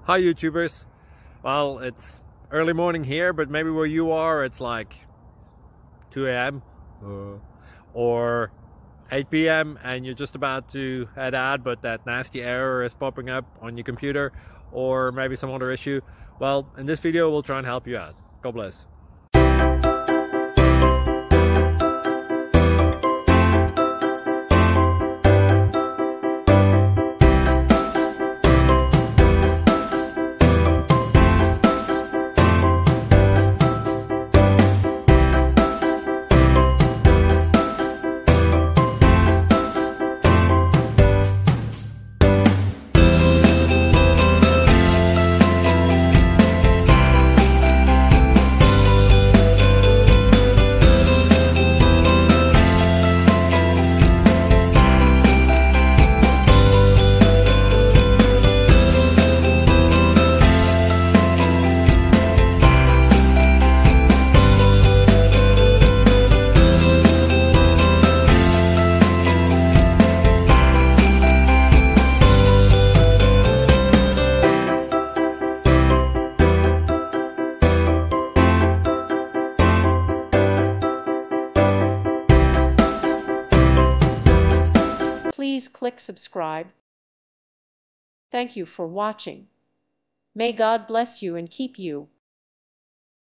Hi YouTubers. Well, it's early morning here, but maybe where you are it's like 2 a.m. or 8 p.m. and you're just about to head out, but that nasty error is popping up on your computer, or maybe some other issue. Well, in this video we'll try and help you out. God bless. Please click subscribe. Thank you for watching. May God bless you and keep you.